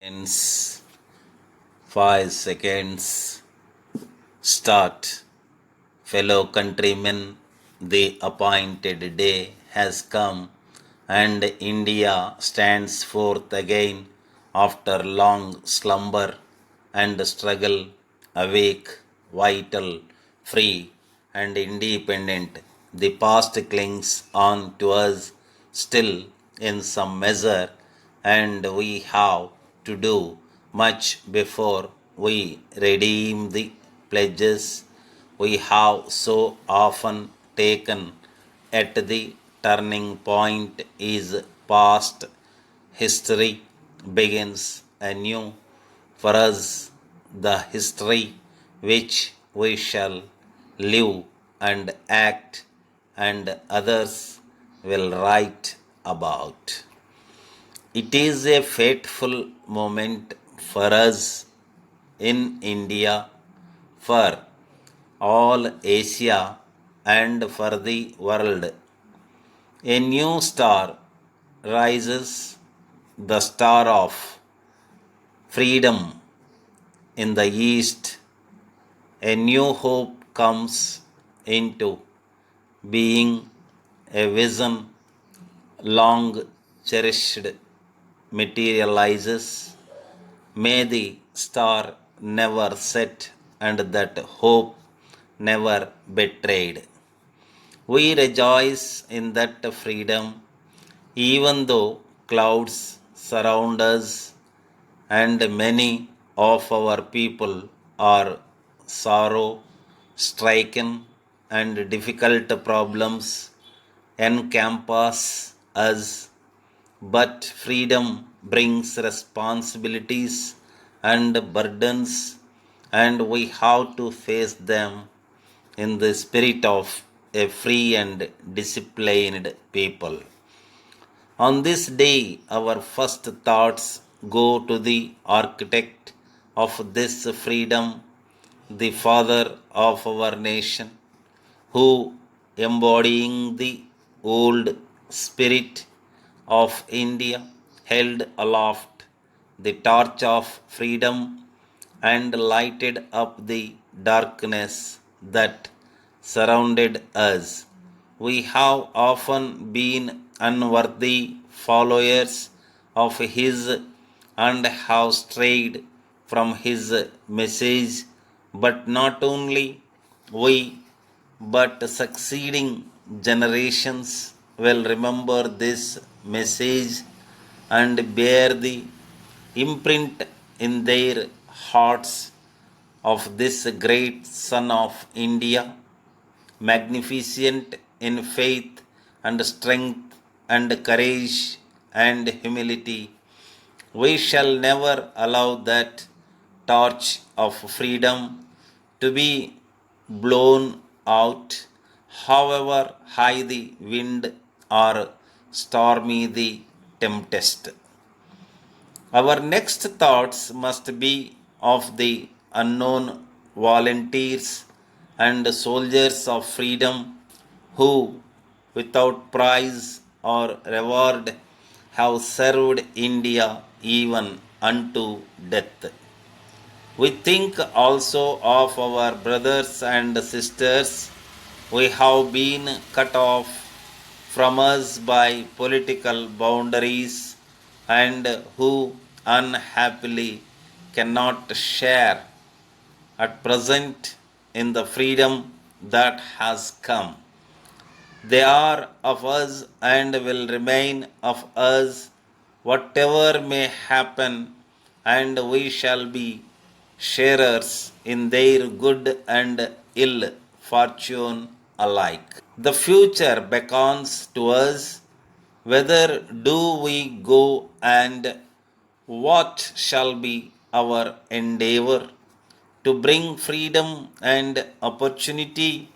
Hence, 5 seconds. Start. Fellow countrymen, the appointed day has come, and India stands forth again after long slumber and struggle, awake, vital, free, and independent. The past clings on to us still in some measure, and we have to do much before we redeem the pledges we have so often taken at the turning point is past. History begins anew for us, the history which we shall live and act and others will write about. It is a fateful moment for us in India, for all Asia, and for the world. A new star rises, the star of freedom in the east. A new hope comes into being, a vision long cherished materializes. May the star never set and that hope never betrayed. We rejoice in that freedom, even though clouds surround us and many of our people are sorrow stricken and difficult problems encompass us. But freedom brings responsibilities and burdens, and we have to face them in the spirit of a free and disciplined people. On this day, our first thoughts go to the architect of this freedom, the father of our nation, who, embodying the old spirit of India, held aloft the torch of freedom and lighted up the darkness that surrounded us. We have often been unworthy followers of his and have strayed from his message, but not only we, but succeeding generations will remember this message and bear the imprint in their hearts of this great son of India, magnificent in faith and strength and courage and humility. We shall never allow that torch of freedom to be blown out, however high the wind or stormy the tempest. Our next thoughts must be of the unknown volunteers and soldiers of freedom who, without prize or reward, have served India even unto death. We think also of our brothers and sisters who have been cut off from us by political boundaries and who unhappily cannot share at present in the freedom that has come. They are of us and will remain of us whatever may happen, and we shall be sharers in their good and ill fortune alike. The future beckons to us. Whether do we go, and what shall be our endeavor to bring freedom and opportunity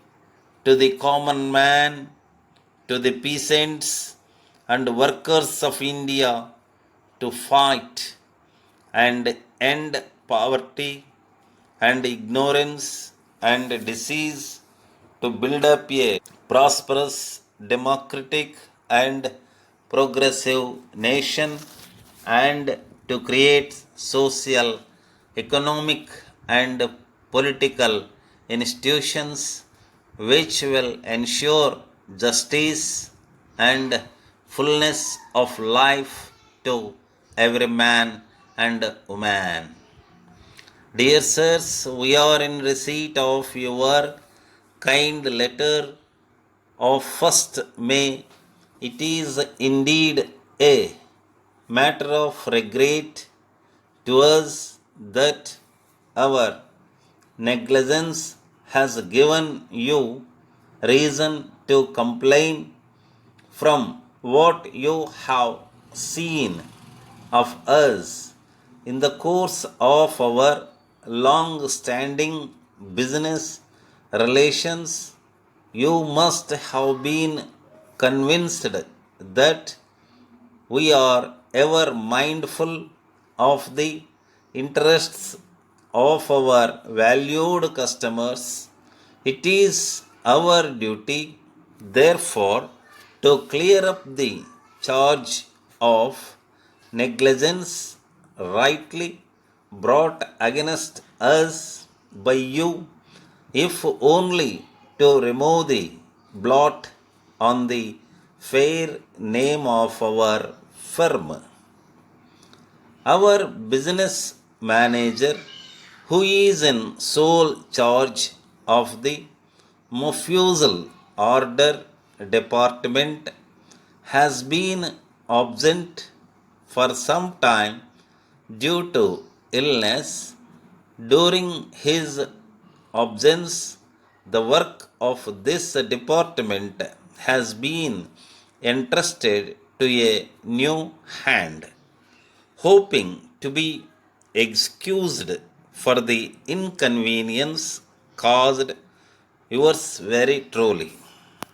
to the common man, to the peasants and workers of India, to fight and end poverty and ignorance and disease, to build up a prosperous, democratic, and progressive nation, and to create social, economic, and political institutions which will ensure justice and fullness of life to every man and woman. Dear sirs, we are in receipt of your kind letter of 1st May. It is indeed a matter of regret to us that our negligence has given you reason to complain. From what you have seen of us in the course of our long standing business relations, you must have been convinced that we are ever mindful of the interests of our valued customers. It is our duty, therefore, to clear up the charge of negligence rightly brought against us by you, if only to remove the blot on the fair name of our firm. Our business manager, who is in sole charge of the Mufusal Order Department, has been absent for some time due to illness. During his absence, the work of this department has been entrusted to a new hand, hoping to be excused for the inconvenience caused. Yours very truly.